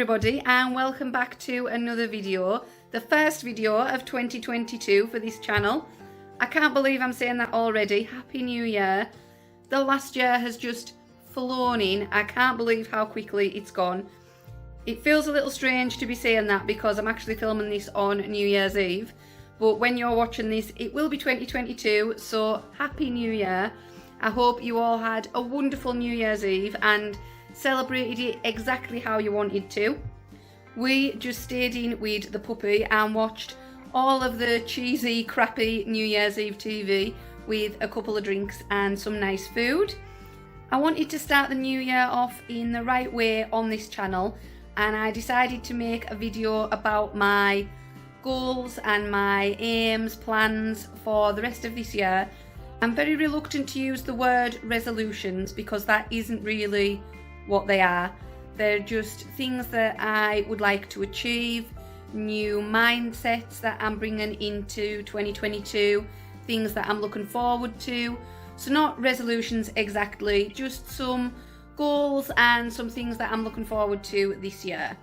everybody, and welcome back to another video, the first video of 2022 for this channel. I can't believe I'm saying that already. Happy New Year. The last year has just flown in. I can't believe how quickly it's gone. It feels a little strange to be saying that because I'm actually filming this on New Year's Eve, but when you're watching this it will be 2022, so Happy New Year. I hope you all had a wonderful New Year's Eve and celebrated it exactly how you wanted to. We just stayed in with the puppy and watched all of the cheesy, crappy New Year's Eve TV with a couple of drinks and some nice food. I wanted to start the new year off in the right way on this channel, and I decided to make a video about my goals and my aims, plans for the rest of this year. I'm very reluctant to use the word resolutions because that isn't really what they are. They're just things that I would like to achieve, new mindsets that I'm bringing into 2022, things that I'm looking forward to. So not resolutions exactly, just some goals and some things that I'm looking forward to this year.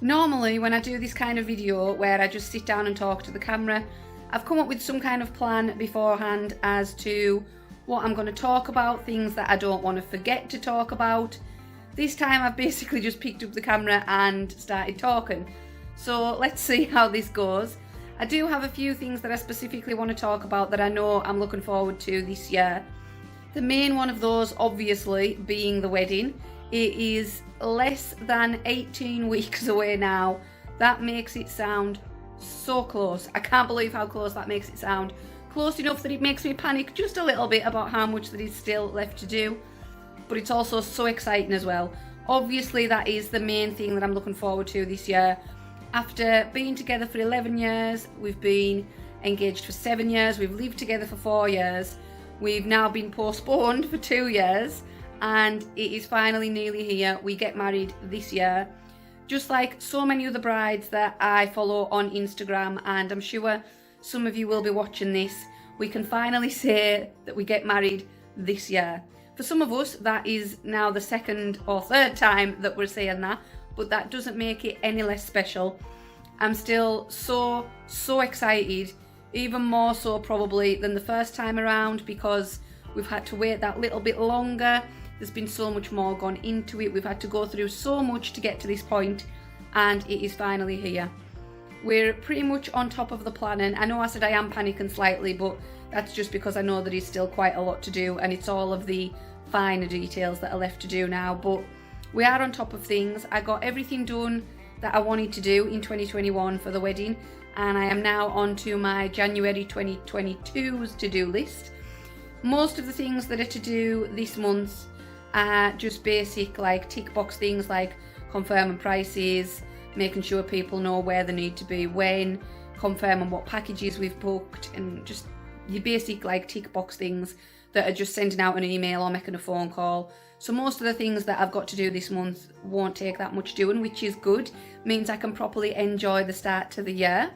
Normally when I do this kind of video where I just sit down and talk to the camera, I've come up with some kind of plan beforehand as to what I'm going to talk about, things that I don't want to forget to talk about. This time I've basically just picked up the camera and started talking. So let's see how this goes. I do have a few things that I specifically want to talk about that I know I'm looking forward to this year. The main one of those obviously being the wedding. It is less than 18 weeks away now. That makes it sound so close. I can't believe how close that makes it sound. Close enough that it makes me panic just a little bit about how much that is still left to do. But it's also so exciting as well. Obviously that is the main thing that I'm looking forward to this year. After being together for 11 years, we've been engaged for 7 years, we've lived together for 4 years, we've now been postponed for 2 years, and it is finally nearly here. We get married this year. Just like so many other brides that I follow on Instagram, and I'm sure some of you will be watching this, we can finally say that we get married this year. For some of us, that is now the second or third time that we're saying that, but that doesn't make it any less special. I'm still so excited, even more so probably than the first time around, because we've had to wait that little bit longer. There's been so much more gone into it. We've had to go through so much to get to this point, and it is finally here. We're pretty much on top of the planning. I know I said I am panicking slightly, but that's just because I know there is still quite a lot to do, and it's all of the finer details that are left to do now, but we are on top of things. I got everything done that I wanted to do in 2021 for the wedding, and I am now on to my January 2022's to-do list. Most of the things that are to do this month are just basic, like tick box things like confirming prices, making sure people know where they need to be when, confirming what packages we've booked, and just your basic like tick box things that are just sending out an email or making a phone call. So most of the things that I've got to do this month won't take that much doing, which is good. Means I can properly enjoy the start to the year.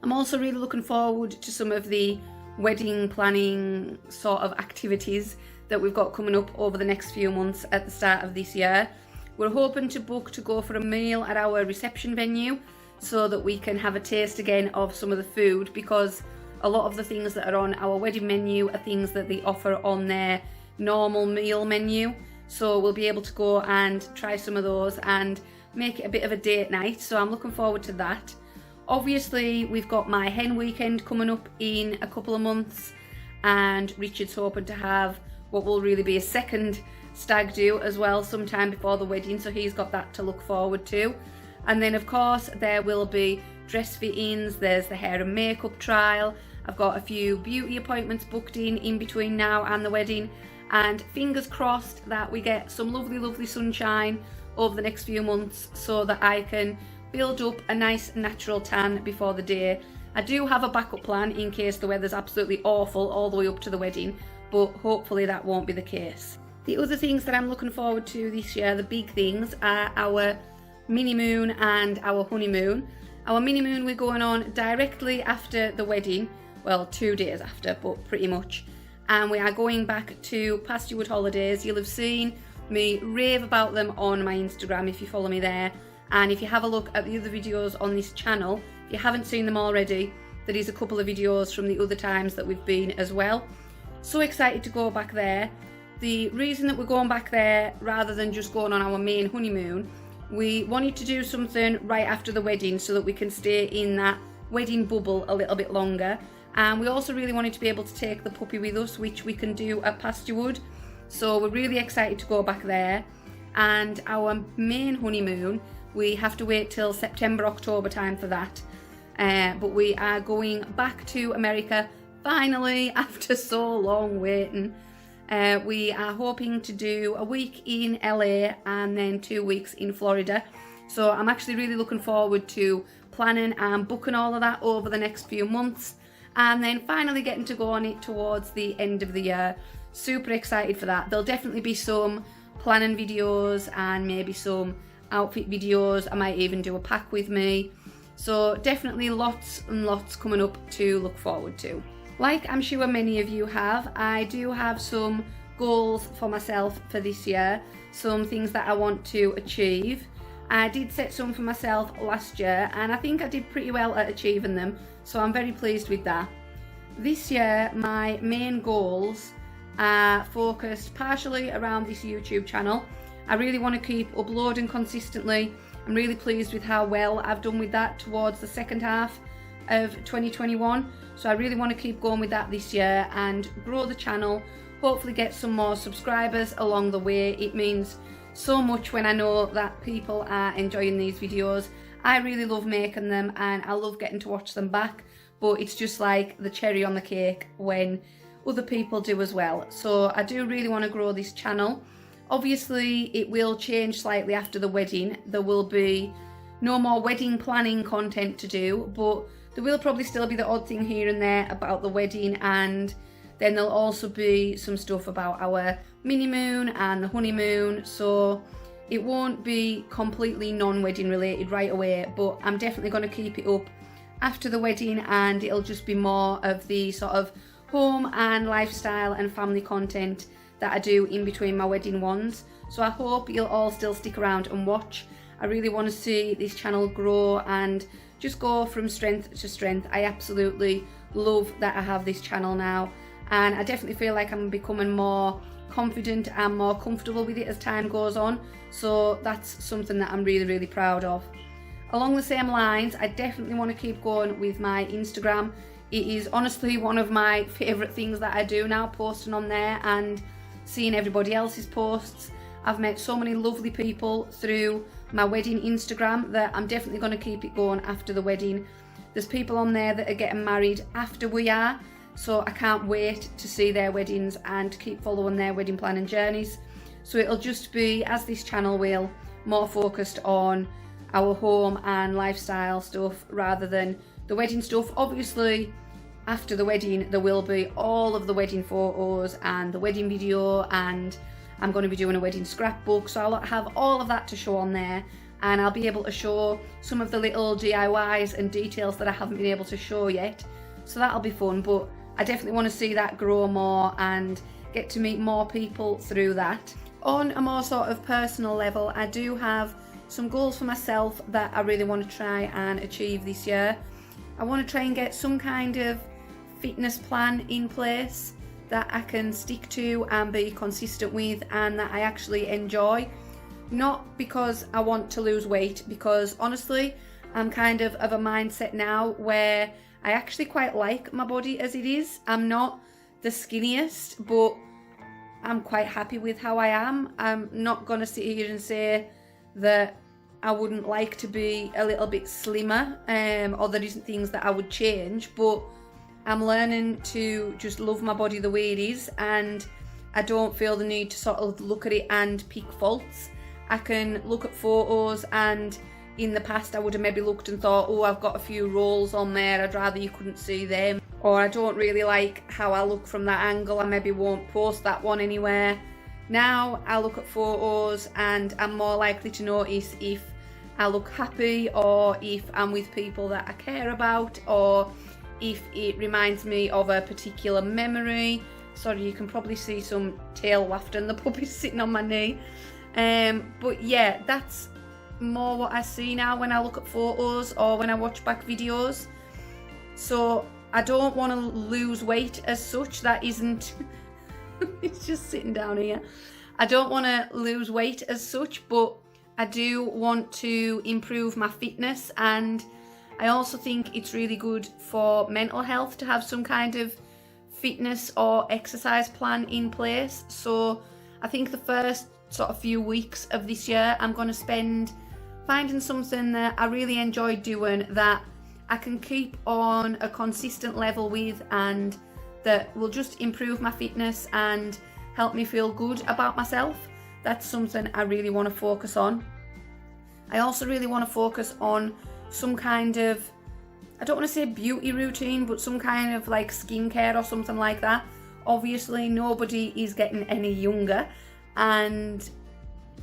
I'm also really looking forward to some of the wedding planning sort of activities that we've got coming up over the next few months at the start of this year. We're hoping to book to go for a meal at our reception venue so that we can have a taste again of some of the food, because a lot of the things that are on our wedding menu are things that they offer on their normal meal menu. So we'll be able to go and try some of those and make it a bit of a date night. So I'm looking forward to that. Obviously we've got my hen weekend coming up in a couple of months, and Richard's hoping to have what will really be a second stag do as well sometime before the wedding, so he's got that to look forward to. And then of course there will be dress fittings, there's the hair and makeup trial. I've got a few beauty appointments booked in between now and the wedding, and fingers crossed that we get some lovely sunshine over the next few months so that I can build up a nice natural tan before the day. I do have a backup plan in case the weather's absolutely awful all the way up to the wedding, but hopefully that won't be the case. The other things that I'm looking forward to this year, the big things, are our mini moon and our honeymoon. Our mini moon we're going on directly after the wedding, well 2 days after, but pretty much, and we are going back to Pasturewood Holidays. You'll have seen me rave about them on my Instagram if you follow me there, And if you have a look at the other videos on this channel, if you haven't seen them already, there is a couple of videos from the other times that we've been as well. So excited to go back there. The reason that we're going back there rather than just going on our main honeymoon, we wanted to do something right after the wedding so that we can stay in that wedding bubble a little bit longer. And we also really wanted to be able to take the puppy with us, which we can do at Pasturewood. So we're really excited to go back there. And our main honeymoon, we have to wait till September, October time for that. But we are going back to America finally after so long waiting. We are hoping to do a week in LA and then 2 weeks in Florida. So I'm actually really looking forward to planning and booking all of that over the next few months, and then finally getting to go on it towards the end of the year. Super excited for that. There'll definitely be some planning videos and maybe some outfit videos. I might even do a pack with me. So definitely lots and lots coming up to look forward to. Like I'm sure many of you have, I do have some goals for myself for this year, some things that I want to achieve. I did set some for myself last year and I think I did pretty well at achieving them, so I'm very pleased with that. This year my main goals are focused partially around this YouTube channel. I really want to keep uploading consistently. I'm really pleased with how well I've done with that towards the second half of 2021. So I really want to keep going with that this year and grow the channel, hopefully get some more subscribers along the way. It means so much when I know that people are enjoying these videos. I really love making them and I love getting to watch them back, but it's just like the cherry on the cake when other people do as well. So I do really want to grow this channel. Obviously it will change slightly after the wedding. There will be no more wedding planning content to do, but there will probably still be the odd thing here and there about the wedding, and then there'll also be some stuff about our mini moon and the honeymoon. So it won't be completely non-wedding related right away, but I'm definitely going to keep it up after the wedding, and it'll just be more of the sort of home and lifestyle and family content that I do in between my wedding ones. So I hope you'll all still stick around and watch. I really want to see this channel grow and just go from strength to strength. I absolutely love that I have this channel now, and I definitely feel like I'm becoming more confident and more comfortable with it as time goes on. So that's something that I'm really, really proud of. Along the same lines, I definitely want to keep going with my Instagram. It is honestly one of my favourite things that I do now, posting on there and seeing everybody else's posts. I've met so many lovely people through my wedding Instagram that I'm definitely going to keep it going after the wedding. There's people on there that are getting married after we are, so I can't wait to see their weddings and keep following their wedding planning journeys. So it'll just be, as this channel will, more focused on our home and lifestyle stuff rather than the wedding stuff. Obviously after the wedding there will be all of the wedding photos and the wedding video, and I'm going to be doing a wedding scrapbook, so I'll have all of that to show on there, and I'll be able to show some of the little DIYs and details that I haven't been able to show yet. So that'll be fun, but I definitely want to see that grow more and get to meet more people through that. On a more sort of personal level, I do have some goals for myself that I really want to try and achieve this year. I want to try and get some kind of fitness plan in place that I can stick to and be consistent with and that I actually enjoy. Not because I want to lose weight, because honestly I'm kind of a mindset now where I actually quite like my body as it is. I'm not the skinniest, but I'm quite happy with how I am. I'm not going to sit here and say that I wouldn't like to be a little bit slimmer, or there isn't things that I would change, but I'm learning to just love my body the way it is, and I don't feel the need to sort of look at it and pick faults. I can look at photos, and in the past I would have maybe looked and thought, oh, I've got a few rolls on there, I'd rather you couldn't see them, or I don't really like how I look from that angle, I maybe won't post that one anywhere. Now I look at photos and I'm more likely to notice if I look happy, or if I'm with people that I care about, or if it reminds me of a particular memory. Sorry, you can probably see some tail wafting, the puppy's sitting on my knee. But yeah, that's more what I see now when I look at photos or when I watch back videos. So I don't want to lose weight as such. That isn't, it's just sitting down here. I don't want to lose weight as such, but I do want to improve my fitness, and I also think it's really good for mental health to have some kind of fitness or exercise plan in place. So I think the first sort of few weeks of this year I'm going to spend finding something that I really enjoy doing, that I can keep on a consistent level with, and that will just improve my fitness and help me feel good about myself. That's something I really want to focus on. I also really want to focus on some kind of, I don't want to say beauty routine, but some kind of like skincare or something like that. Obviously nobody is getting any younger, and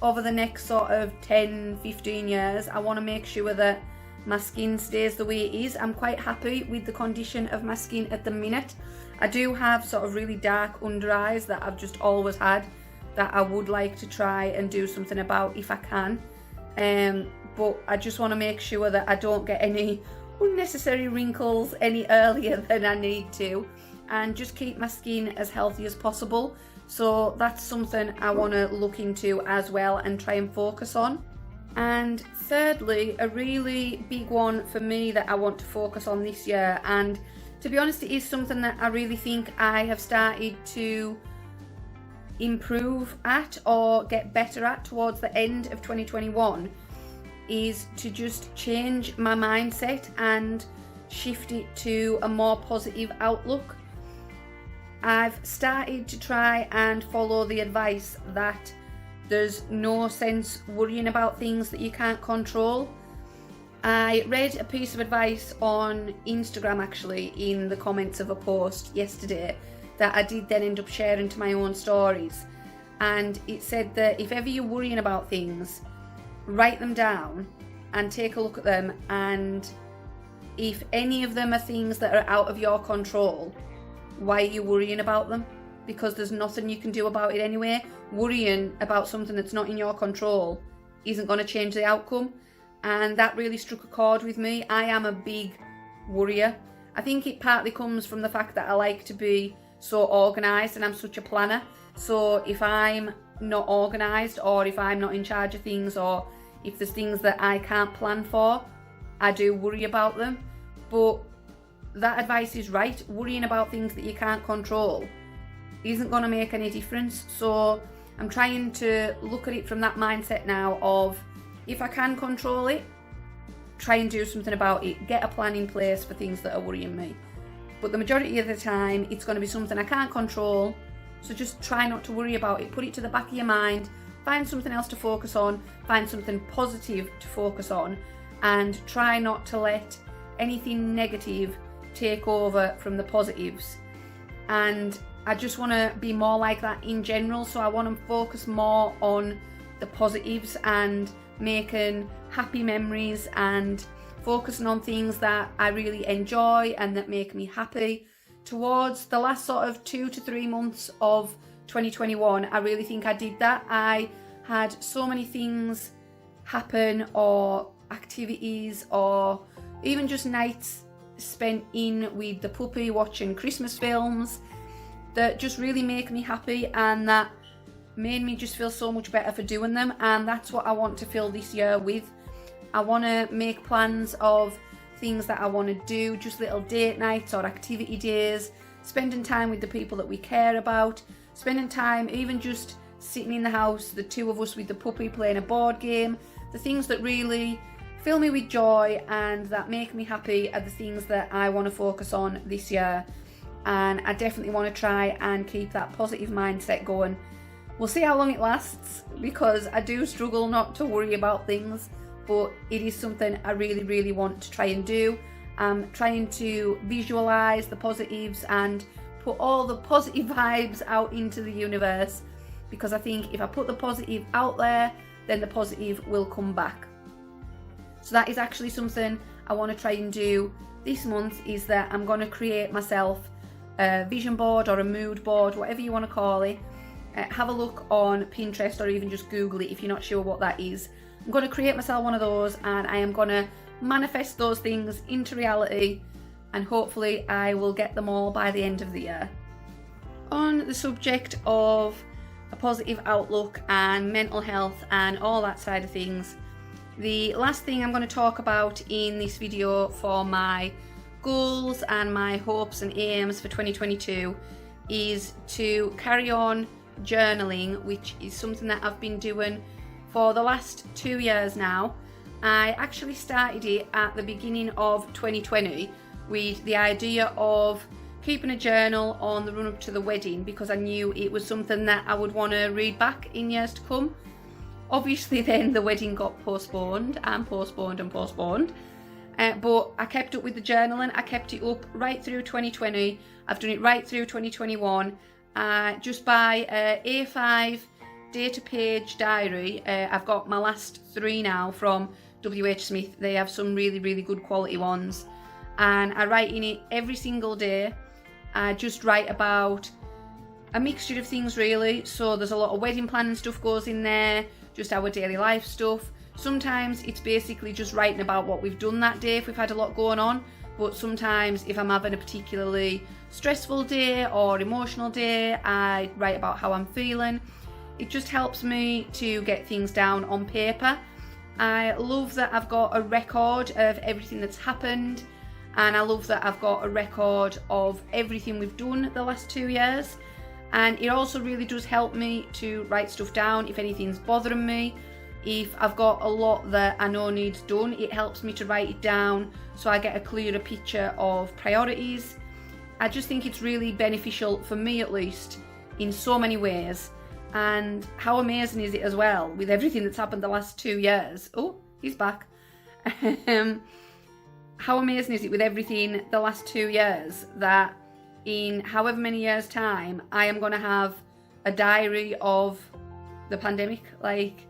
over the next sort of 10-15 years I want to make sure that my skin stays the way it is. I'm quite happy with the condition of my skin at the minute. I do have sort of really dark under eyes that I've just always had, that I would like to try and do something about if I can. But I just want to make sure that I don't get any unnecessary wrinkles any earlier than I need to, and just keep my skin as healthy as possible. So that's something I want to look into as well and try and focus on. And thirdly, a really big one for me that I want to focus on this year, and to be honest, it is something that I really think I have started to improve at or get better at towards the end of 2021, is to just change my mindset and shift it to a more positive outlook. I've started to try and follow the advice that there's no sense worrying about things that you can't control. I read a piece of advice on Instagram actually in the comments of a post yesterday that I did then end up sharing to my own stories, and it said that if ever you're worrying about things, write them down and take a look at them, and if any of them are things that are out of your control, why are you worrying about them? Because there's nothing you can do about it anyway. Worrying about something that's not in your control isn't going to change the outcome, and that really struck a chord with me. I am a big worrier. I think it partly comes from the fact that I like to be so organised and I'm such a planner. So if I'm not organised, or if I'm not in charge of things, or if there's things that I can't plan for, I do worry about them. But that advice is right. Worrying about things that you can't control isn't going to make any difference. So I'm trying to look at it from that mindset now of, if I can control it, try and do something about it. Get a plan in place for things that are worrying me. But the majority of the time, it's going to be something I can't control. So just try not to worry about it. Put it to the back of your mind. Find something else to focus on. Find something positive to focus on. And try not to let anything negative take over from the positives. And I just want to be more like that in general. So I want to focus more on the positives and making happy memories and focusing on things that I really enjoy and that make me happy. Towards the last sort of 2 to 3 months of 2021, I really think I did that. I had so many things happen, or activities, or even just nights spent in with the puppy watching Christmas films, that just really make me happy, and that made me just feel so much better for doing them. And that's what I want to fill this year with. I want to make plans of things that I want to do, just little date nights or activity days, spending time with the people that we care about, spending time even just sitting in the house, the two of us with the puppy playing a board game. The things that really fill me with joy and that make me happy are the things that I want to focus on this year. And I definitely want to try and keep that positive mindset going. We'll see how long it lasts, because I do struggle not to worry about things, but it is something I really, really want to try and do. I'm trying to visualize the positives and put all the positive vibes out into the universe, because I think if I put the positive out there, then the positive will come back. So that is actually something I want to try and do this month, is that I'm going to create myself a vision board or a mood board, whatever you want to call it. Have a look on Pinterest, or even just Google it if you're not sure what that is, I'm going to create myself one of those, and I am going to manifest those things into reality, and hopefully I will get them all by the end of the year. On the subject of a positive outlook and mental health and all that side of things, the last thing I'm going to talk about in this video for my goals and my hopes and aims for 2022 is to carry on journaling, which is something that I've been doing for the last 2 years now. I actually started it at the beginning of 2020 with the idea of keeping a journal on the run up to the wedding, because I knew it was something that I would want to read back in years to come. Obviously then the wedding got postponed and postponed and postponed, but I kept up with the journaling. I kept it up right through 2020. I've done it right through 2021. Just by A5 data page diary. I've got my last 3 now from WH Smith. They have some really, really good quality ones, and I write in it every single day. I just write about a mixture of things really. So there's a lot of wedding planning stuff goes in there, just our daily life stuff. Sometimes it's basically just writing about what we've done that day if we've had a lot going on, but sometimes if I'm having a particularly stressful day or emotional day, I write about how I'm feeling. It just helps me to get things down on paper. I love that I've got a record of everything that's happened, and I love that I've got a record of everything we've done the last 2 years. And it also really does help me to write stuff down if anything's bothering me. If I've got a lot that I know needs done, it helps me to write it down so I get a clearer picture of priorities. I just think it's really beneficial for me, at least, in so many ways. And how amazing is it as well with everything that's happened the last 2 years? Oh, he's back. How amazing is it with everything the last 2 years that in however many years' time, I am going to have a diary of the pandemic, like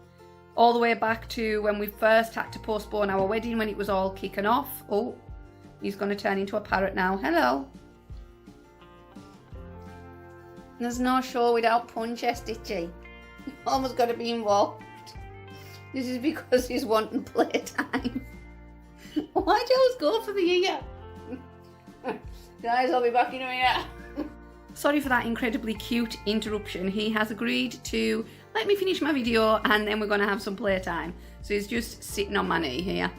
all the way back to when we first had to postpone our wedding, when it was all kicking off. Oh, he's going to turn into a parrot now. Hello. There's no show without Punch, Stitchy. Almost got to be involved. This is because he's wanting playtime. Why'd you always go for the ear? Guys, I'll be back in a minute. Sorry for that incredibly cute interruption. He has agreed to let me finish my video and then we're going to have some playtime. So he's just sitting on my knee here.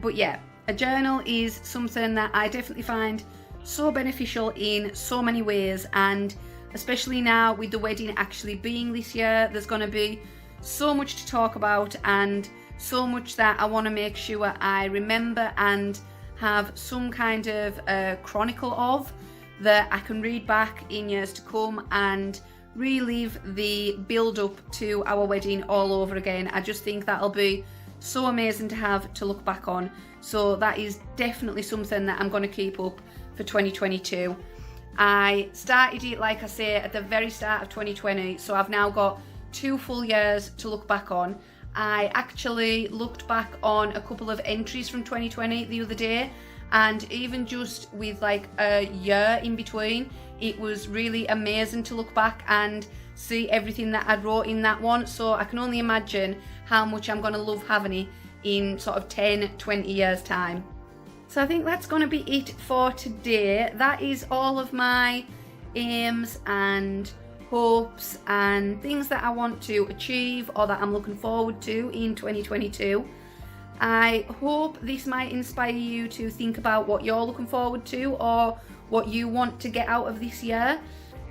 But yeah, a journal is something that I definitely find so beneficial in so many ways, and especially now with the wedding actually being this year, there's going to be so much to talk about and so much that I want to make sure I remember and have some kind of chronicle of, that I can read back in years to come and relive the build up to our wedding all over again. I just think that'll be so amazing to have to look back on. So that is definitely something that I'm going to keep up for 2022. I started it, like I say, at the very start of 2020, so I've now got 2 full years to look back on. I actually looked back on a couple of entries from 2020 the other day, and even just with like a year in between, it was really amazing to look back and see everything that I wrote in that one. So I can only imagine how much I'm going to love having it in sort of 10-20 years time. So I think that's going to be it for today. That is all of my aims and hopes and things that I want to achieve or that I'm looking forward to in 2022. I hope this might inspire you to think about what you're looking forward to or what you want to get out of this year.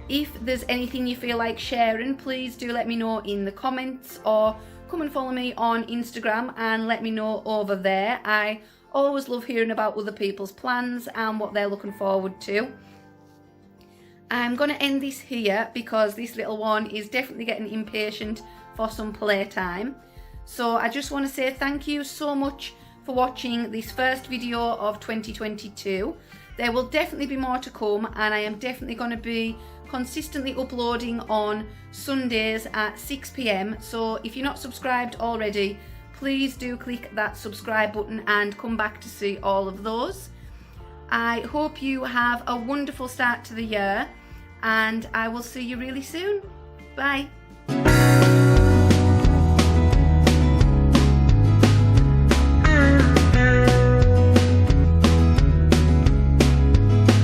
If there's anything you feel like sharing, please do let me know in the comments, or come and follow me on Instagram and let me know over there. I always love hearing about other people's plans and what they're looking forward to. I'm going to end this here because this little one is definitely getting impatient for some playtime. So I just want to say thank you so much for watching this first video of 2022. There will definitely be more to come, and I am definitely going to be consistently uploading on Sundays at 6 PM. So if you're not subscribed already, please do click that subscribe button and come back to see all of those. I hope you have a wonderful start to the year, and I will see you really soon. Bye.